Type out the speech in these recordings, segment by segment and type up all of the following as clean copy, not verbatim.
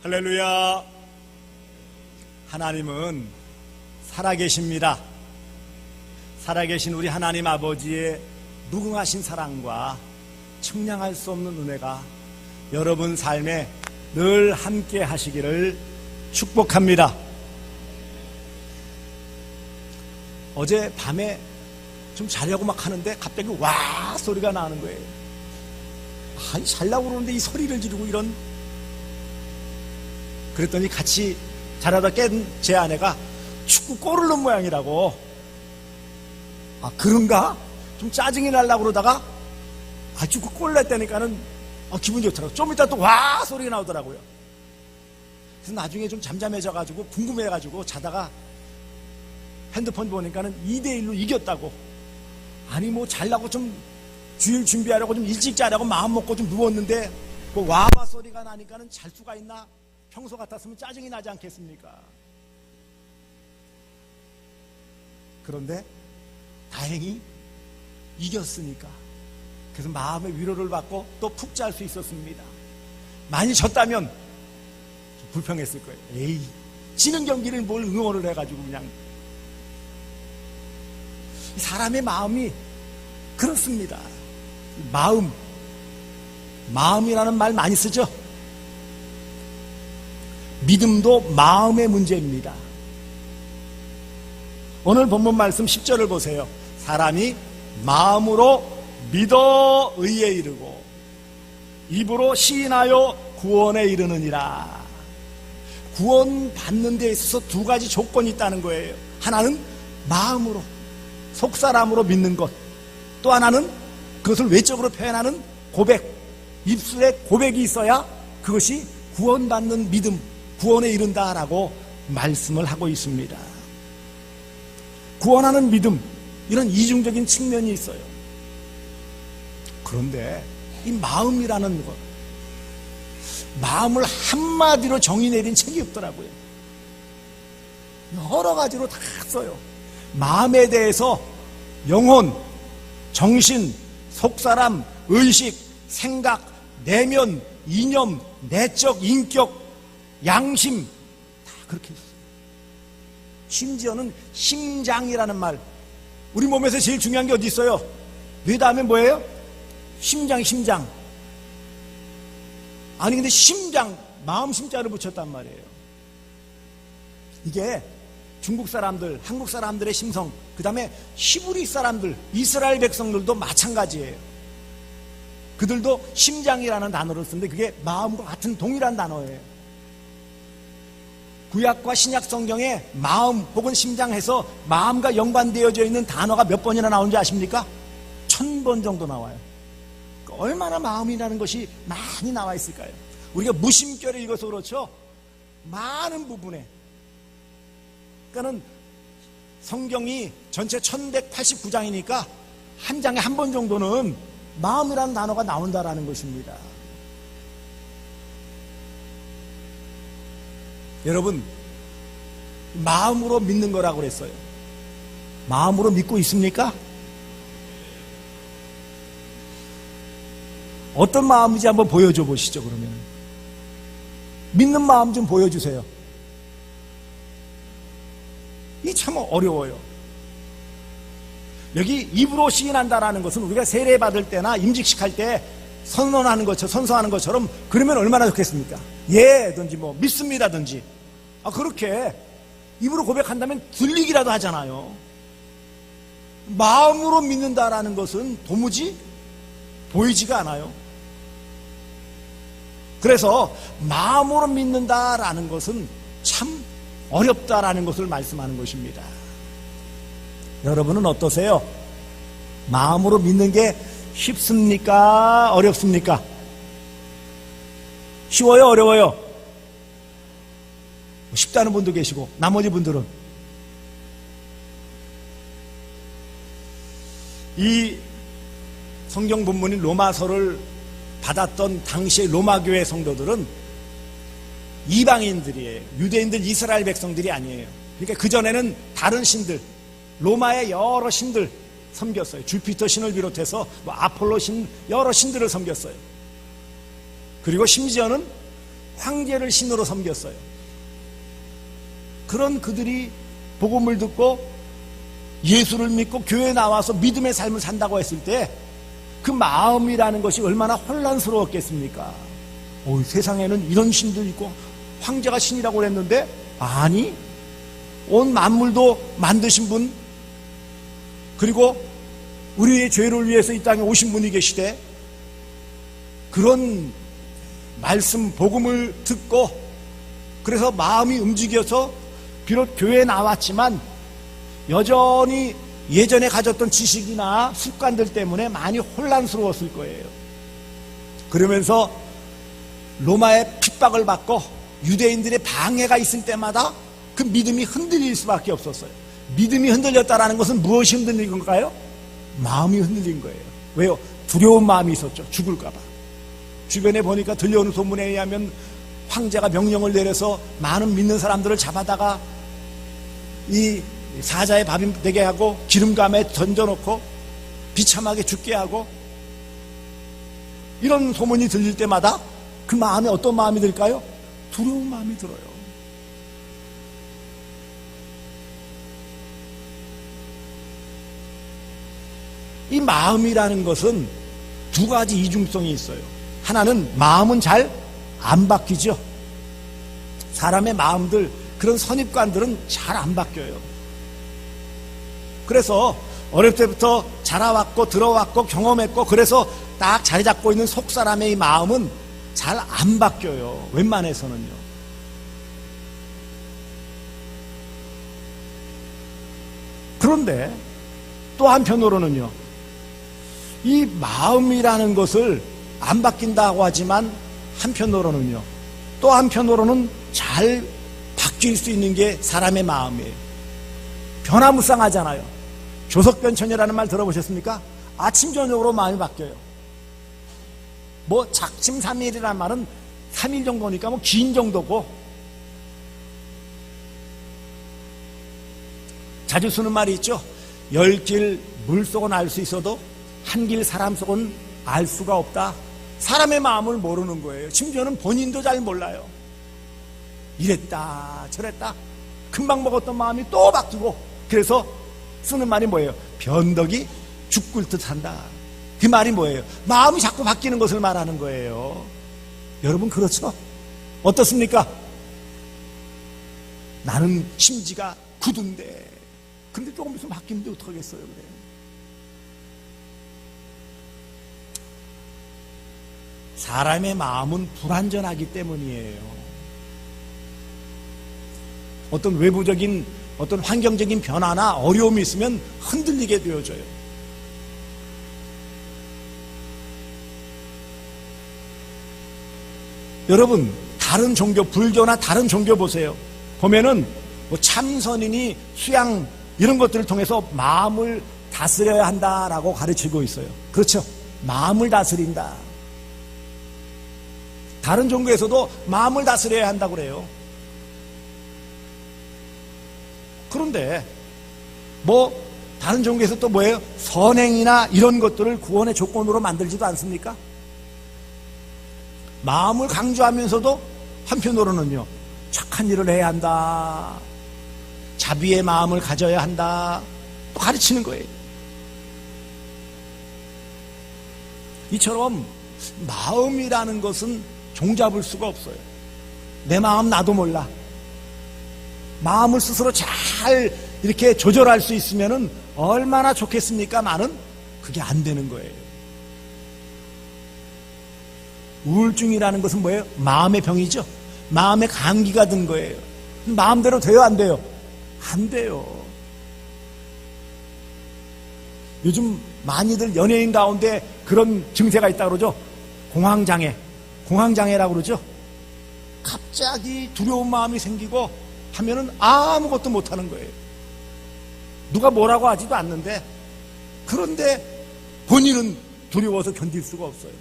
할렐루야. 하나님은 살아계십니다. 살아계신 우리 하나님 아버지의 무궁하신 사랑과 측량할 수 없는 은혜가 여러분 삶에 늘 함께 하시기를 축복합니다. 어제 밤에 좀 자려고 막 하는데 갑자기 와 소리가 나는 거예요. 자려고 그러는데 이 소리를 지르고 이런. 그랬더니 같이 자라다 깬 제 아내가 축구 골을 넣은 모양이라고. 그런가? 좀 짜증이 나려고 그러다가 축구 골 냈다니까는 기분 좋더라고요. 좀 이따 또 와 소리가 나오더라고요. 그래서 나중에 좀 잠잠해져가지고 궁금해가지고 자다가 핸드폰 보니까는 2대1로 이겼다고. 아니 뭐 자려고 좀 주일 준비하려고 좀 일찍 자려고 마음 먹고 좀 누웠는데 그 와봐 소리가 나니까는 잘 수가 있나? 평소 같았으면 짜증이 나지 않겠습니까? 그런데 다행히 이겼으니까 그래서 마음의 위로를 받고 또 푹 잘 수 있었습니다. 많이 졌다면 좀 불평했을 거예요. 에이, 지는 경기를 뭘 응원을 해가지고 그냥. 사람의 마음이 그렇습니다. 마음이라는 말 많이 쓰죠. 믿음도 마음의 문제입니다. 오늘 본문 말씀 10절을 보세요. 사람이 마음으로 믿어 의에 이르고 입으로 시인하여 구원에 이르느니라. 구원 받는 데 있어서 두 가지 조건이 있다는 거예요. 하나는 마음으로 속사람으로 믿는 것, 또 하나는 그것을 외적으로 표현하는 고백, 입술에 고백이 있어야 그것이 구원받는 믿음, 구원에 이른다라고 말씀을 하고 있습니다. 구원하는 믿음, 이런 이중적인 측면이 있어요. 그런데 이 마음이라는 것, 마음을 한마디로 정의 내린 책이 없더라고요. 여러 가지로 다 써요. 마음에 대해서 영혼, 정신, 속사람, 의식, 생각, 내면, 이념, 내적, 인격, 양심 다 그렇게 있어요. 심지어는 심장이라는 말, 우리 몸에서 제일 중요한 게 어디 있어요? 뇌 다음에 뭐예요? 심장. 아니 근데 심장, 마음 심자를 붙였단 말이에요. 이게 중국 사람들, 한국 사람들의 심성, 그 다음에 히브리 사람들, 이스라엘 백성들도 마찬가지예요. 그들도 심장이라는 단어를 쓰는데 그게 마음과 같은 동일한 단어예요. 구약과 신약 성경에 마음 혹은 심장해서 마음과 연관되어져 있는 단어가 몇 번이나 나오는지 아십니까? 1000번 정도 나와요. 얼마나 마음이라는 것이 많이 나와 있을까요? 우리가 무심결에 읽어서 그렇죠. 많은 부분에. 그러니까는 성경이 전체 1189장이니까 한 장에 한 번 정도는 마음이라는 단어가 나온다라는 것입니다. 여러분, 마음으로 믿는 거라고 그랬어요. 마음으로 믿고 있습니까? 어떤 마음인지 한번 보여줘 보시죠. 그러면 믿는 마음 좀 보여주세요. 이 참 어려워요. 여기 입으로 시인한다라는 것은 우리가 세례 받을 때나 임직식 할 때 선언하는 것처럼, 선서하는 것처럼 그러면 얼마나 좋겠습니까? 예든지 뭐 믿습니다든지. 그렇게 입으로 고백한다면 들리기라도 하잖아요. 마음으로 믿는다라는 것은 도무지 보이지가 않아요. 그래서 마음으로 믿는다라는 것은 참 어렵다라는 것을 말씀하는 것입니다. 여러분은 어떠세요? 마음으로 믿는 게 쉽습니까? 어렵습니까? 쉬워요? 어려워요? 쉽다는 분도 계시고 나머지 분들은 이 성경 본문인 로마서를 받았던 당시의 로마교회 성도들은 이방인들이에요. 유대인들, 이스라엘 백성들이 아니에요. 그러니까 그전에는 다른 신들, 로마의 여러 신들 섬겼어요. 주피터 신을 비롯해서 아폴로 신, 여러 신들을 섬겼어요. 그리고 심지어는 황제를 신으로 섬겼어요. 그런 그들이 복음을 듣고 예수를 믿고 교회에 나와서 믿음의 삶을 산다고 했을 때 그 마음이라는 것이 얼마나 혼란스러웠겠습니까? 세상에는 이런 신도 있고 황제가 신이라고 그랬는데 아니, 온 만물도 만드신 분, 그리고 우리의 죄를 위해서 이 땅에 오신 분이 계시되 그런 말씀 복음을 듣고 그래서 마음이 움직여서 비록 교회에 나왔지만 여전히 예전에 가졌던 지식이나 습관들 때문에 많이 혼란스러웠을 거예요. 그러면서 로마의 핍박을 받고 유대인들의 방해가 있을 때마다 그 믿음이 흔들릴 수밖에 없었어요. 믿음이 흔들렸다는 것은 무엇이 흔들린 건가요? 마음이 흔들린 거예요. 왜요? 두려운 마음이 있었죠. 죽을까 봐. 주변에 보니까 들려오는 소문에 의하면 황제가 명령을 내려서 많은 믿는 사람들을 잡아다가 이 사자의 밥이 되게 하고 기름감에 던져놓고 비참하게 죽게 하고, 이런 소문이 들릴 때마다 그 마음에 어떤 마음이 들까요? 두려운 마음이 들어요. 이 마음이라는 것은 두 가지 이중성이 있어요. 하나는 마음은 잘 안 바뀌죠. 사람의 마음들, 그런 선입관들은 잘 안 바뀌어요. 그래서 어릴 때부터 자라왔고 들어왔고 경험했고 그래서 딱 자리 잡고 있는 속 사람의 이 마음은 잘 안 바뀌어요. 웬만해서는요. 그런데 또 한편으로는요, 이 마음이라는 것을 안 바뀐다고 하지만 한편으로는요, 또 한편으로는 잘 바뀔 수 있는 게 사람의 마음이에요. 변화무쌍하잖아요. 조석변천이라는 말 들어보셨습니까? 아침 저녁으로 마음이 바뀌어요. 뭐 작심삼일이라는 말은 3일 정도니까 뭐 긴 정도고, 자주 쓰는 말이 있죠. 10길 물속은 알 수 있어도 한 길 사람 속은 알 수가 없다. 사람의 마음을 모르는 거예요. 심지어는 본인도 잘 몰라요. 이랬다 저랬다 금방 먹었던 마음이 또 바뀌고, 그래서 쓰는 말이 뭐예요? 변덕이 죽을 듯 한다. 그 말이 뭐예요? 마음이 자꾸 바뀌는 것을 말하는 거예요. 여러분 그렇죠? 어떻습니까? 나는 심지가 굳은데 근데 조금 있으면 바뀌는데 어떡하겠어요? 그래. 사람의 마음은 불완전하기 때문이에요. 어떤 외부적인 어떤 환경적인 변화나 어려움이 있으면 흔들리게 되어져요. 여러분 다른 종교, 불교나 다른 종교 보세요. 보면은 뭐 참선이니 수양 이런 것들을 통해서 마음을 다스려야 한다라고 가르치고 있어요. 그렇죠? 마음을 다스린다. 다른 종교에서도 마음을 다스려야 한다고 그래요. 그런데 뭐 다른 종교에서 또 뭐예요? 선행이나 이런 것들을 구원의 조건으로 만들지도 않습니까? 마음을 강조하면서도 한편으로는요, 착한 일을 해야 한다, 자비의 마음을 가져야 한다, 또 가르치는 거예요. 이처럼 마음이라는 것은 종잡을 수가 없어요. 내 마음 나도 몰라. 마음을 스스로 잘 이렇게 조절할 수 있으면 얼마나 좋겠습니까만은 그게 안 되는 거예요. 우울증이라는 것은 뭐예요? 마음의 병이죠. 마음의 감기가 든 거예요. 마음대로 돼요, 안 돼요? 안 돼요. 요즘 많이들 연예인 가운데 그런 증세가 있다고 그러죠. 공황장애라고 그러죠. 갑자기 두려운 마음이 생기고 하면은 아무것도 못하는 거예요. 누가 뭐라고 하지도 않는데, 그런데 본인은 두려워서 견딜 수가 없어요.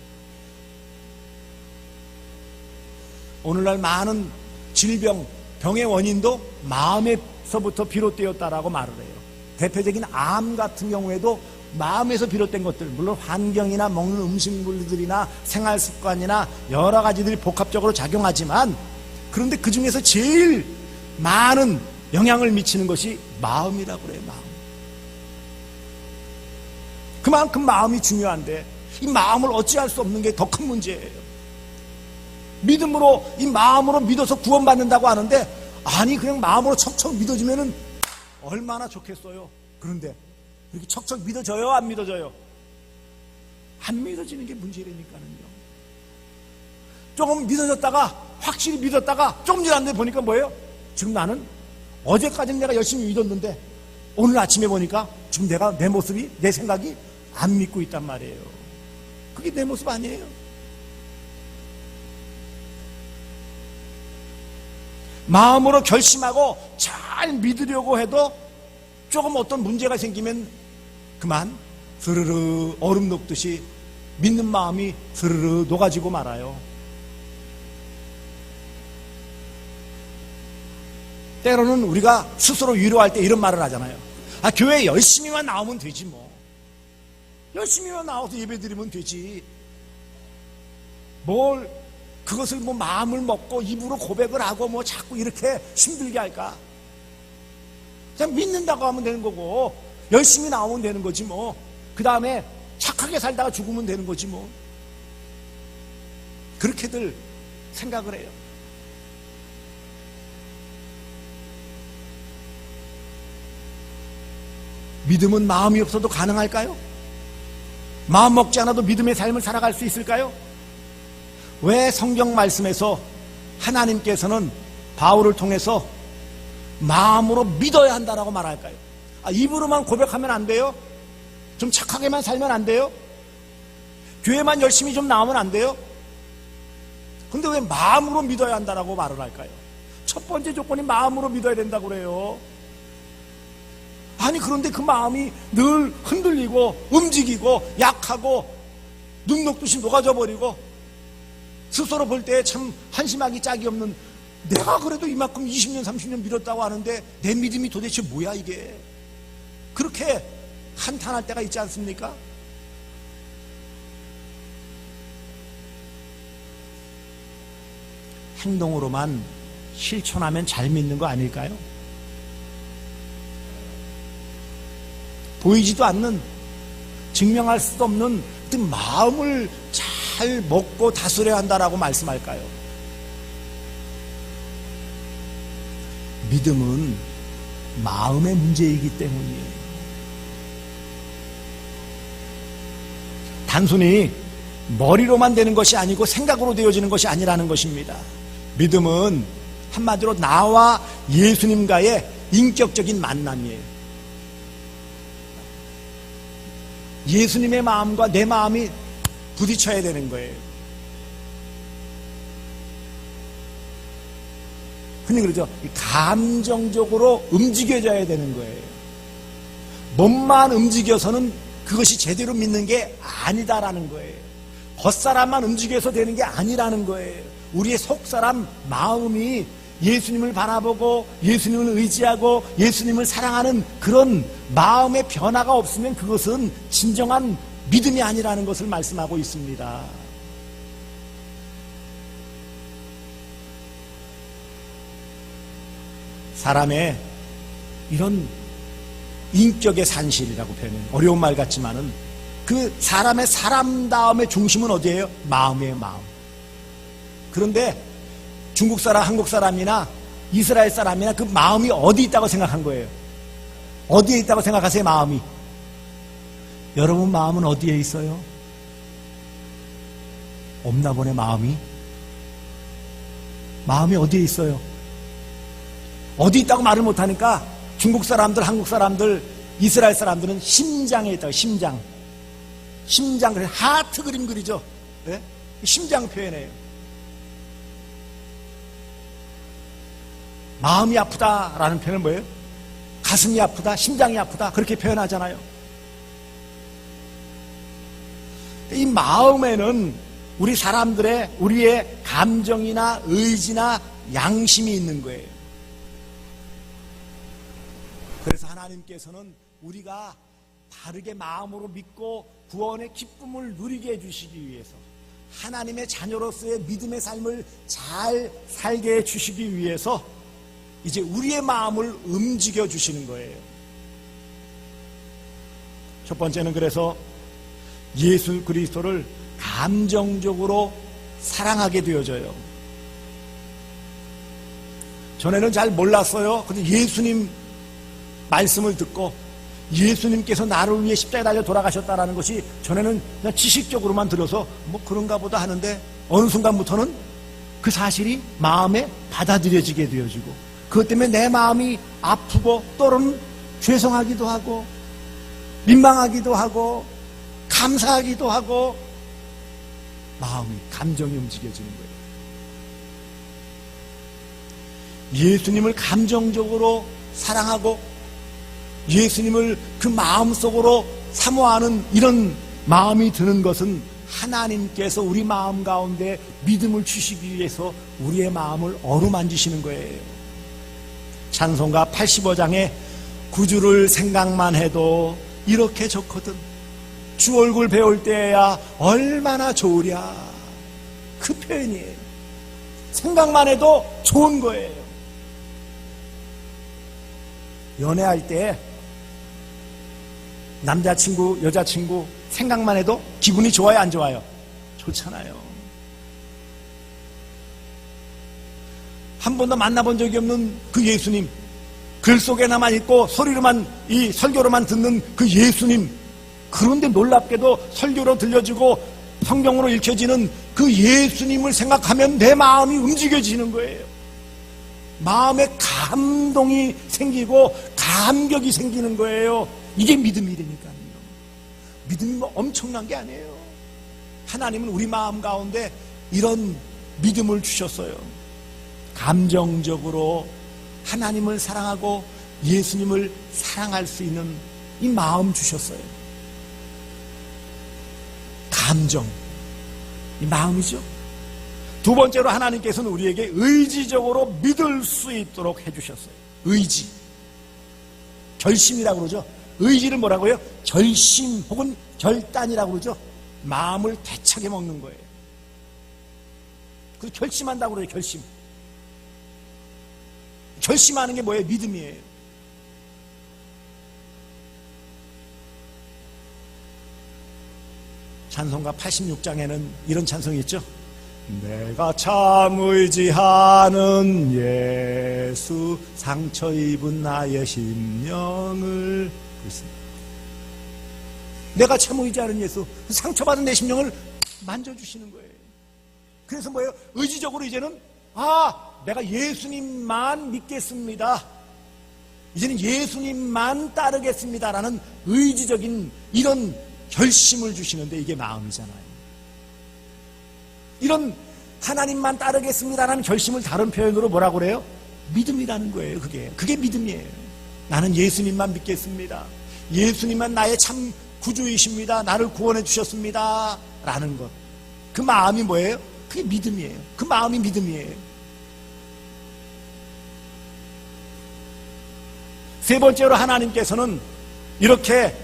오늘날 많은 질병, 병의 원인도 마음에서부터 비롯되었다라고 말을 해요. 대표적인 암 같은 경우에도 마음에서 비롯된 것들, 물론 환경이나 먹는 음식물들이나 생활 습관이나 여러 가지들이 복합적으로 작용하지만, 그런데 그 중에서 제일 많은 영향을 미치는 것이 마음이라고 그래요. 마음. 그만큼 마음이 중요한데 이 마음을 어찌할 수 없는 게 더 큰 문제예요. 믿음으로, 이 마음으로 믿어서 구원받는다고 하는데, 아니 그냥 마음으로 척척 믿어지면은 얼마나 좋겠어요. 그런데 이렇게 척척 믿어져요? 안 믿어져요? 안 믿어지는 게 문제라니까요. 조금 믿어졌다가, 확실히 믿었다가 조금 지났는데 보니까 뭐예요? 지금 나는 어제까지는 내가 열심히 믿었는데 오늘 아침에 보니까 지금 내가, 내 모습이, 내 생각이 안 믿고 있단 말이에요. 그게 내 모습 아니에요? 마음으로 결심하고 잘 믿으려고 해도 조금 어떤 문제가 생기면 그만 스르르 얼음 녹듯이 믿는 마음이 스르르 녹아지고 말아요. 때로는 우리가 스스로 위로할 때 이런 말을 하잖아요. 아, 교회 열심히만 나오면 되지 뭐. 열심히만 나와서 예배드리면 되지. 뭘 그것을 뭐 마음을 먹고 입으로 고백을 하고 뭐 자꾸 이렇게 힘들게 할까? 그냥 믿는다고 하면 되는 거고, 열심히 나오면 되는 거지 뭐. 그 다음에 착하게 살다가 죽으면 되는 거지 뭐. 그렇게들 생각을 해요. 믿음은 마음이 없어도 가능할까요? 마음 먹지 않아도 믿음의 삶을 살아갈 수 있을까요? 왜 성경 말씀에서 하나님께서는 바울을 통해서 마음으로 믿어야 한다라고 말할까요? 아, 입으로만 고백하면 안 돼요? 좀 착하게만 살면 안 돼요? 교회만 열심히 좀 나오면 안 돼요? 근데 왜 마음으로 믿어야 한다라고 말을 할까요? 첫 번째 조건이 마음으로 믿어야 된다고 그래요. 아니 그런데 그 마음이 늘 흔들리고 움직이고 약하고 눈 녹듯이 녹아져 버리고 스스로 볼 때 참 한심하기 짝이 없는, 내가 그래도 이만큼 20년 30년 믿었다고 하는데 내 믿음이 도대체 뭐야 이게, 그렇게 한탄할 때가 있지 않습니까? 행동으로만 실천하면 잘 믿는 거 아닐까요? 보이지도 않는, 증명할 수도 없는 그 마음을 잘 먹고 다스려야 한다라고 말씀할까요? 믿음은 마음의 문제이기 때문이에요. 단순히 머리로만 되는 것이 아니고 생각으로 되어지는 것이 아니라는 것입니다. 믿음은 한마디로 나와 예수님과의 인격적인 만남이에요. 예수님의 마음과 내 마음이 부딪혀야 되는 거예요. 흔히 그러죠. 감정적으로 움직여져야 되는 거예요. 몸만 움직여서는 그것이 제대로 믿는 게 아니다라는 거예요. 겉사람만 움직여서 되는 게 아니라는 거예요. 우리의 속사람 마음이 예수님을 바라보고 예수님을 의지하고 예수님을 사랑하는 그런 마음의 변화가 없으면 그것은 진정한 믿음이 아니라는 것을 말씀하고 있습니다. 사람의 이런 인격의 산실이라고 표현해요. 어려운 말 같지만은 그 사람의 사람다움의 중심은 어디예요? 마음이에요, 마음. 그런데 중국 사람, 한국 사람이나 이스라엘 사람이나 그 마음이 어디 있다고 생각한 거예요? 어디에 있다고 생각하세요, 마음이? 여러분 마음은 어디에 있어요? 없나 보네, 마음이. 마음이 어디에 있어요? 어디 있다고 말을 못하니까 중국 사람들, 한국 사람들, 이스라엘 사람들은 심장에 있다고, 심장. 심장, 그래서 하트 그림 그리죠? 네? 심장 표현해요. 마음이 아프다라는 표현은 뭐예요? 가슴이 아프다, 심장이 아프다, 그렇게 표현하잖아요. 이 마음에는 우리 사람들의, 우리의 감정이나 의지나 양심이 있는 거예요. 그래서 하나님께서는 우리가 바르게 마음으로 믿고 구원의 기쁨을 누리게 해주시기 위해서, 하나님의 자녀로서의 믿음의 삶을 잘 살게 해주시기 위해서 이제 우리의 마음을 움직여 주시는 거예요. 첫 번째는 그래서 예수 그리스도를 감정적으로 사랑하게 되어져요. 전에는 잘 몰랐어요. 근데 예수님 말씀을 듣고 예수님께서 나를 위해 십자가에 달려 돌아가셨다는 것이 전에는 그냥 지식적으로만 들어서 뭐 그런가 보다 하는데, 어느 순간부터는 그 사실이 마음에 받아들여지게 되어지고, 그것 때문에 내 마음이 아프고 때로는 죄송하기도 하고 민망하기도 하고 감사하기도 하고 마음이, 감정이 움직여지는 거예요. 예수님을 감정적으로 사랑하고 예수님을 그 마음속으로 사모하는 이런 마음이 드는 것은 하나님께서 우리 마음 가운데 믿음을 주시기 위해서 우리의 마음을 어루만지시는 거예요. 찬송가 85장에 구주를 생각만 해도 이렇게 좋거든, 주 얼굴 배울 때야 얼마나 좋으랴, 그 표현이에요. 생각만 해도 좋은 거예요. 연애할 때 남자친구, 여자친구 생각만 해도 기분이 좋아요, 안 좋아요? 좋잖아요. 한 번도 만나본 적이 없는 그 예수님, 글 속에나만 있고 소리로만, 이 설교로만 듣는 그 예수님, 그런데 놀랍게도 설교로 들려주고 성경으로 읽혀지는 그 예수님을 생각하면 내 마음이 움직여지는 거예요. 마음에 감동이 생기고 감격이 생기는 거예요. 이게 믿음이라니까요. 믿음이 뭐 엄청난 게 아니에요. 하나님은 우리 마음 가운데 이런 믿음을 주셨어요. 감정적으로 하나님을 사랑하고 예수님을 사랑할 수 있는 이 마음 주셨어요. 감정, 이 마음이죠. 두 번째로 하나님께서는 우리에게 의지적으로 믿을 수 있도록 해주셨어요. 의지, 결심이라고 그러죠. 의지를 뭐라고요? 결심 혹은 결단이라고 그러죠. 마음을 대차게 먹는 거예요. 그 결심한다고 그래요. 결심하는 게 뭐예요? 믿음이에요. 찬송가 86장에는 이런 찬송이 있죠. 내가 참 의지하는 예수, 상처 입은 나의 심령을, 그렇습니다. 내가 참 의지하는 예수, 상처받은 내 심령을 만져주시는 거예요. 그래서 뭐예요? 의지적으로 이제는 내가 예수님만 믿겠습니다, 이제는 예수님만 따르겠습니다라는 의지적인 이런 결심을 주시는데, 이게 마음이잖아요. 이런 하나님만 따르겠습니다라는 결심을 다른 표현으로 뭐라고 그래요? 믿음이라는 거예요. 그게 믿음이에요. 나는 예수님만 믿겠습니다, 예수님만 나의 참 구주이십니다, 나를 구원해 주셨습니다 라는 것, 그 마음이 뭐예요? 그게 믿음이에요. 그 마음이 믿음이에요. 세 번째로 하나님께서는 이렇게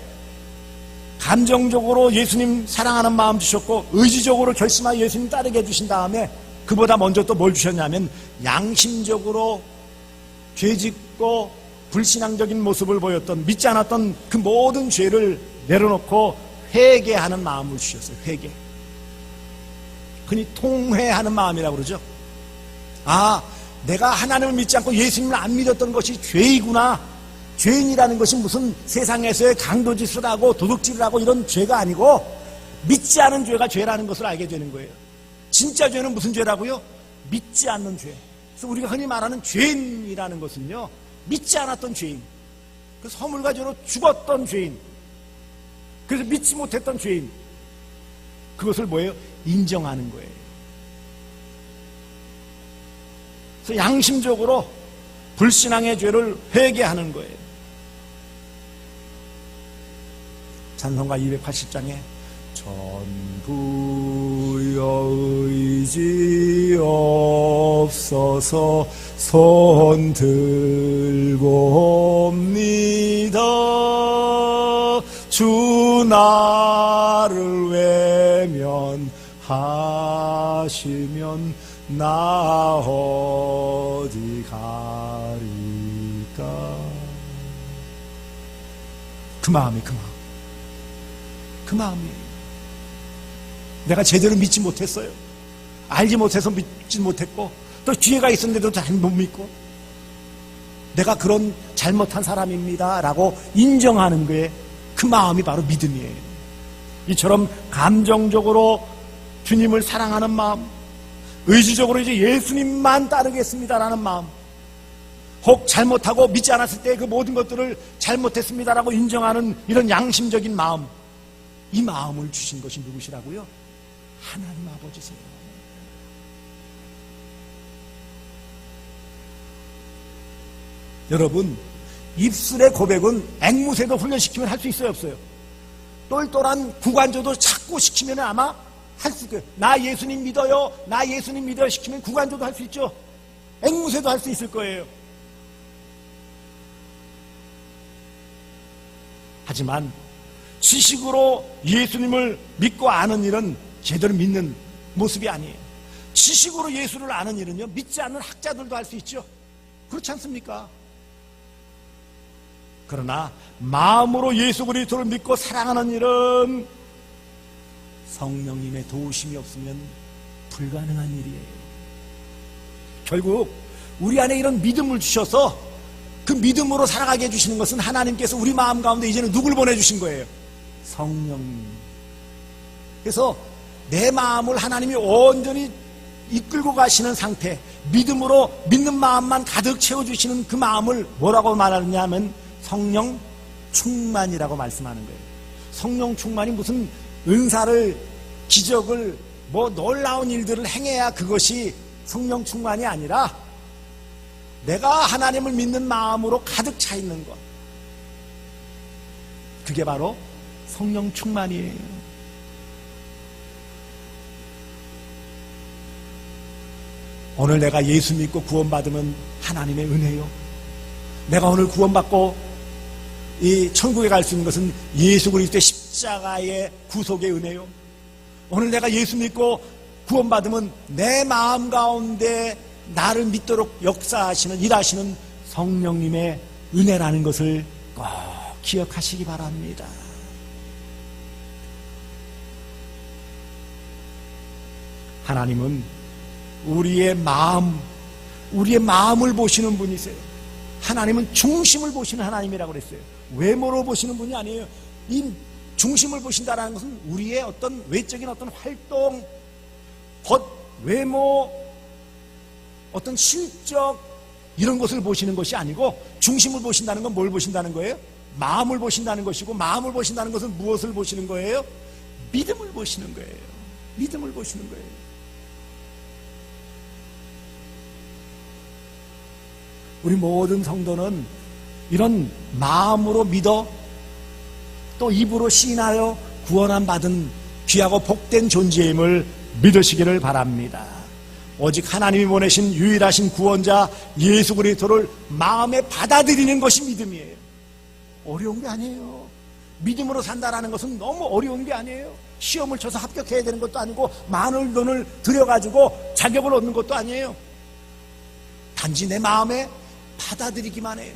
감정적으로 예수님 사랑하는 마음 주셨고 의지적으로 결심하여 예수님 따르게 해주신 다음에 그보다 먼저 또 뭘 주셨냐면 양심적으로 죄짓고 불신앙적인 모습을 보였던, 믿지 않았던 그 모든 죄를 내려놓고 회개하는 마음을 주셨어요. 회개, 흔히 통회하는 마음이라고 그러죠. 내가 하나님을 믿지 않고 예수님을 안 믿었던 것이 죄이구나, 죄인이라는 것이 무슨 세상에서의 강도짓을 하고 도둑질을 하고 이런 죄가 아니고 믿지 않은 죄가 죄라는 것을 알게 되는 거예요. 진짜 죄는 무슨 죄라고요? 믿지 않는 죄. 그래서 우리가 흔히 말하는 죄인이라는 것은요, 믿지 않았던 죄인, 그 허물과 죄로 죽었던 죄인, 그래서 믿지 못했던 죄인, 그것을 뭐예요? 인정하는 거예요. 그래서 양심적으로 불신앙의 죄를 회개하는 거예요. 찬송가 280장에 전부여 의지 없어서 손 들고 옵니다, 주 나를 외면하시면 나 어디 가리까. 그 마음이 내가 제대로 믿지 못했어요. 알지 못해서 믿지 못했고, 또 기회가 있었는데도 잘 못 믿고, 내가 그런 잘못한 사람입니다 라고 인정하는 거에 그 마음이 바로 믿음이에요. 이처럼 감정적으로 주님을 사랑하는 마음, 의지적으로 이제 예수님만 따르겠습니다라는 마음, 혹 잘못하고 믿지 않았을 때 그 모든 것들을 잘못했습니다라고 인정하는 이런 양심적인 마음, 이 마음을 주신 것이 누구시라고요? 하나님 아버지세요. 여러분, 입술의 고백은 앵무새도 훈련시키면 할 수 있어요, 없어요? 똘똘한 구간조도 자꾸 시키면 아마 할 수 있어요. 나 예수님 믿어요, 나 예수님 믿어요 시키면 구간조도 할 수 있죠. 앵무새도 할 수 있을 거예요. 하지만 지식으로 예수님을 믿고 아는 일은 제대로 믿는 모습이 아니에요. 지식으로 예수를 아는 일은요, 믿지 않는 학자들도 할 수 있죠. 그렇지 않습니까? 그러나 마음으로 예수 그리스도를 믿고 사랑하는 일은 성령님의 도우심이 없으면 불가능한 일이에요. 결국 우리 안에 이런 믿음을 주셔서 그 믿음으로 살아가게 해주시는 것은 하나님께서 우리 마음 가운데 이제는 누굴 보내주신 거예요? 성령님. 그래서 내 마음을 하나님이 온전히 이끌고 가시는 상태, 믿음으로 믿는 마음만 가득 채워주시는 그 마음을 뭐라고 말하느냐면 성령 충만이라고 말씀하는 거예요. 성령 충만이 무슨 은사를, 기적을, 뭐 놀라운 일들을 행해야 그것이 성령 충만이 아니라 내가 하나님을 믿는 마음으로 가득 차 있는 것, 그게 바로 성령 충만이에요. 오늘 내가 예수 믿고 구원받으면 하나님의 은혜요. 내가 오늘 구원받고 이 천국에 갈 수 있는 것은 예수 그리스도의 십자가의 구속의 은혜요. 오늘 내가 예수 믿고 구원받으면 내 마음 가운데 나를 믿도록 역사하시는, 일하시는 성령님의 은혜라는 것을 꼭 기억하시기 바랍니다. 하나님은 우리의 마음을 보시는 분이세요. 하나님은 중심을 보시는 하나님이라고 그랬어요. 외모로 보시는 분이 아니에요. 이 중심을 보신다는 것은 우리의 어떤 외적인 어떤 활동, 외모, 어떤 실적, 이런 것을 보시는 것이 아니고, 중심을 보신다는 건 뭘 보신다는 거예요? 마음을 보신다는 것이고, 마음을 보신다는 것은 무엇을 보시는 거예요? 믿음을 보시는 거예요. 믿음을 보시는 거예요. 우리 모든 성도는 이런 마음으로 믿어 또 입으로 시인하여 구원함 받은 귀하고 복된 존재임을 믿으시기를 바랍니다. 오직 하나님이 보내신 유일하신 구원자 예수 그리스도를 마음에 받아들이는 것이 믿음이에요. 어려운 게 아니에요. 믿음으로 산다라는 것은 너무 어려운 게 아니에요. 시험을 쳐서 합격해야 되는 것도 아니고, 많은 돈을 들여가지고 자격을 얻는 것도 아니에요. 단지 내 마음에 받아들이기만 해요.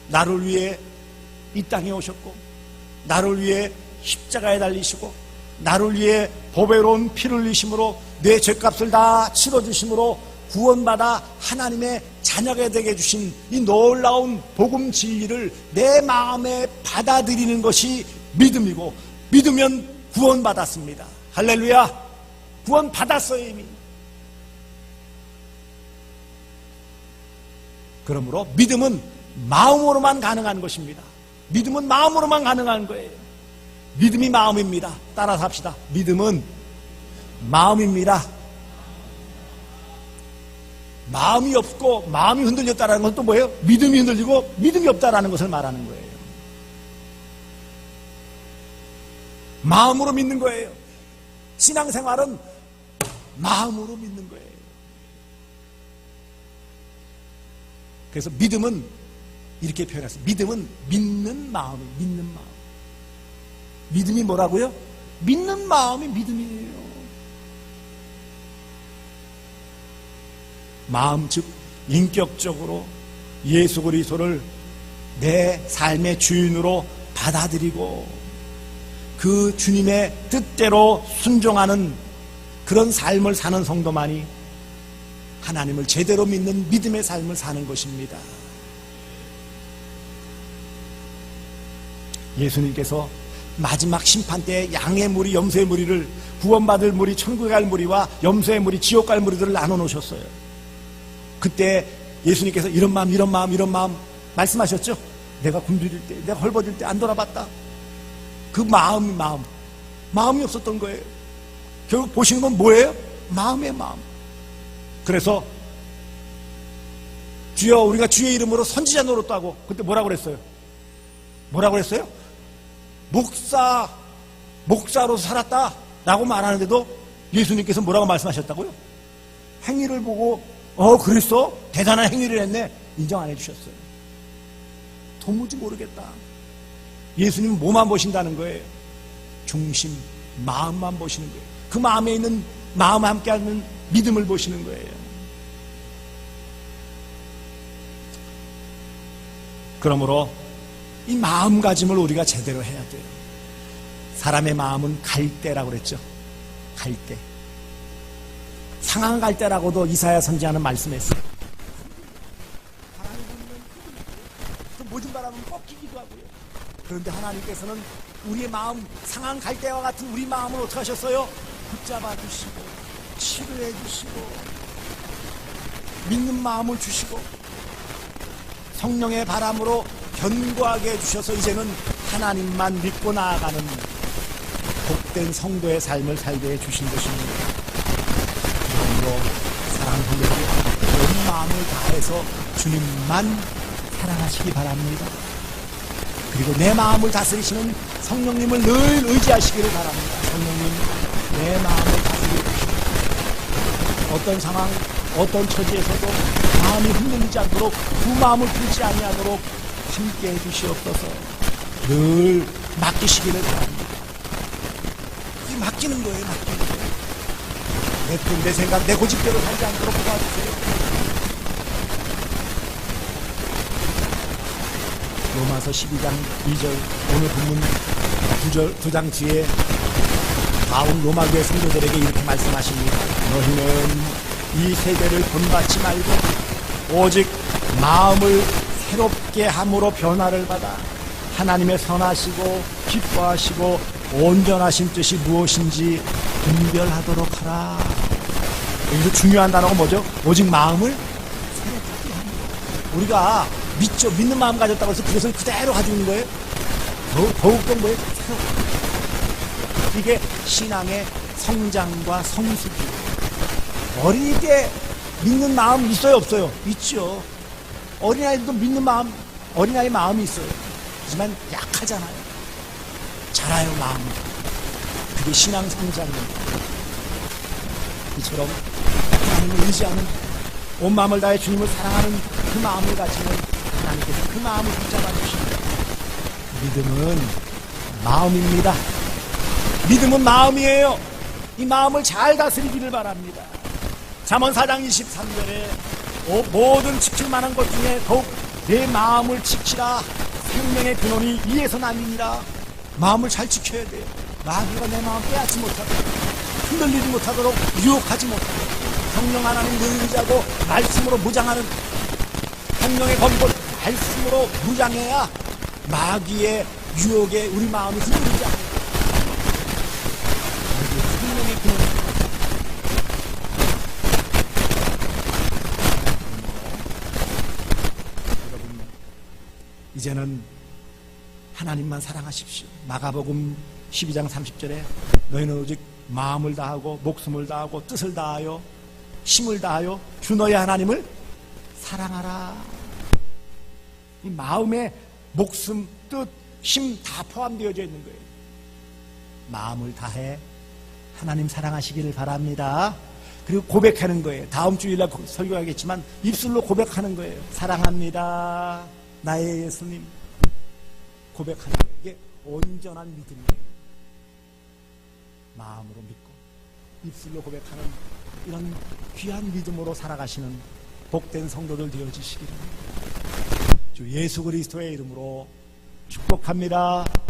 나를 위해 이 땅에 오셨고, 나를 위해 십자가에 달리시고, 나를 위해 보배로운 피를 흘리심으로 내 죄값을 다 치러주심으로 구원받아 하나님의 자녀가 되게 해주신 이 놀라운 복음 진리를 내 마음에 받아들이는 것이 믿음이고, 믿으면 구원받았습니다. 할렐루야! 구원받았어요, 이미. 그러므로 믿음은 마음으로만 가능한 것입니다. 믿음은 마음으로만 가능한 거예요. 믿음이 마음입니다. 따라서 합시다. 믿음은 마음입니다. 마음이 없고 마음이 흔들렸다는 건 또 뭐예요? 믿음이 흔들리고 믿음이 없다라는 것을 말하는 거예요. 마음으로 믿는 거예요. 신앙생활은 마음으로 믿는 거예요. 그래서 믿음은 이렇게 표현했어요. 믿음은 믿는 마음이에요. 믿는 마음. 믿음이 뭐라고요? 믿는 마음이 믿음이에요. 마음 즉 인격적으로 예수 그리스도를 내 삶의 주인으로 받아들이고 그 주님의 뜻대로 순종하는 그런 삶을 사는 성도만이 하나님을 제대로 믿는 믿음의 삶을 사는 것입니다. 예수님께서 마지막 심판 때 양의 무리, 염소의 무리를 구원받을 무리, 천국에 갈 무리와 염소의 무리, 지옥 갈 무리들을 나눠 놓으셨어요. 그때 예수님께서 이런 마음, 이런 마음, 이런 마음 말씀하셨죠? 내가 굶주릴 때, 내가 헐벗을 때 안 돌아봤다. 그 마음이 없었던 거예요. 결국 보시는 건 뭐예요? 마음의 마음. 그래서 주여 우리가 주의 이름으로 선지자 노릇하고 그때 뭐라고 그랬어요? 뭐라고 그랬어요? 목사로 살았다 라고 말하는데도 예수님께서 뭐라고 말씀하셨다고요? 행위를 보고 그랬어? 대단한 행위를 했네. 인정 안 해주셨어요. 도무지 모르겠다. 예수님은 뭐만 보신다는 거예요? 중심, 마음만 보시는 거예요. 그 마음에 있는 마음과 함께하는 믿음을 보시는 거예요. 그러므로 이 마음가짐을 우리가 제대로 해야 돼요. 사람의 마음은 갈대라고 그랬죠. 갈대. 상한 갈대라고도 이사야 선지자는 말씀했어요. 바람이 불면 또 모든 바람은 꺾이기도 하고요. 그런데 하나님께서는 우리의 마음, 상한 갈대와 같은 우리 마음을 어떻게 하셨어요? 붙잡아 주시고 치료해 주시고 믿는 마음을 주시고 성령의 바람으로 견고하게 해주셔서 이제는 하나님만 믿고 나아가는 복된 성도의 삶을 살게 해주신 것입니다. 그러므로 사랑하는 온 마음을 다해서 주님만 사랑하시기 바랍니다. 그리고 내 마음을 다스리시는 성령님을 늘 의지하시기를 바랍니다. 성령님, 내 마음을 다스려 주시고 어떤 상황, 어떤 처지에서도 마음이 흔들리지 않도록 두 마음을 풀지 아니하도록 함께 해주시옵소서. 늘 맡기시기를 바랍니다. 이 맡기는 거예요. 맡기는 거예요. 내 뜻, 내 생각, 내 고집대로 살지 않도록 도와주세요. 로마서 12장 2절 오늘 본문 두 장 뒤에 바울 로마교회 성도들에게 이렇게 말씀하십니다. 너희는 이 세대를 본받지 말고 오직 마음을 새롭게 함으로 변화를 받아 하나님의 선하시고 기뻐하시고 온전하신 뜻이 무엇인지 분별하도록 하라. 여기서 중요한 단어가 뭐죠? 오직 마음을 새롭게 합니다. 우리가 믿죠. 믿는 마음 가졌다고 해서 그것을 그대로 가지고 있는 거예요. 더욱더 뭐예요? 새롭게. 이게 신앙의 성장과 성숙이에요. 어린이 때 믿는 마음 있어요, 없어요? 있죠. 어린아이들도 믿는 마음, 어린아이 마음이 있어요. 하지만 약하잖아요. 자라요, 마음이. 그게 신앙 성장입니다. 이처럼 하나님을 의지하는 온 마음을 다해 주님을 사랑하는 그 마음을 가지면 하나님께서 그 마음을 붙잡아 주십니다. 믿음은 마음입니다. 믿음은 마음이에요. 이 마음을 잘 다스리기를 바랍니다. 잠언 4장 23절에 모든 지킬 만한 것 중에 더욱 내 마음을 지키라. 생명의 근원이 이에서 나니니라. 마음을 잘 지켜야 돼요. 마귀가 내 마음 빼앗지 못하도록, 흔들리지 못하도록, 유혹하지 못하도록 성령 하나님을 의지하고 말씀으로 무장하는 성령의 검을 말씀으로 무장해야 마귀의 유혹에 우리 마음이 흔들리지 않아요. 성령의 근원. 이제는 하나님만 사랑하십시오. 마가복음 12장 30절에 너희는 오직 마음을 다하고 목숨을 다하고 뜻을 다하여 힘을 다하여 주 너희 하나님을 사랑하라. 이 마음에 목숨, 뜻, 힘 다 포함되어져 있는 거예요. 마음을 다해 하나님 사랑하시기를 바랍니다. 그리고 고백하는 거예요. 다음 주일날 설교하겠지만 입술로 고백하는 거예요. 사랑합니다. 나의 예수님 고백하는 거예요. 이게 온전한 믿음이에요. 마음으로 믿고 입술로 고백하는 이런 귀한 믿음으로 살아가시는 복된 성도들 되어주시기를 주 예수 그리스도의 이름으로 축복합니다.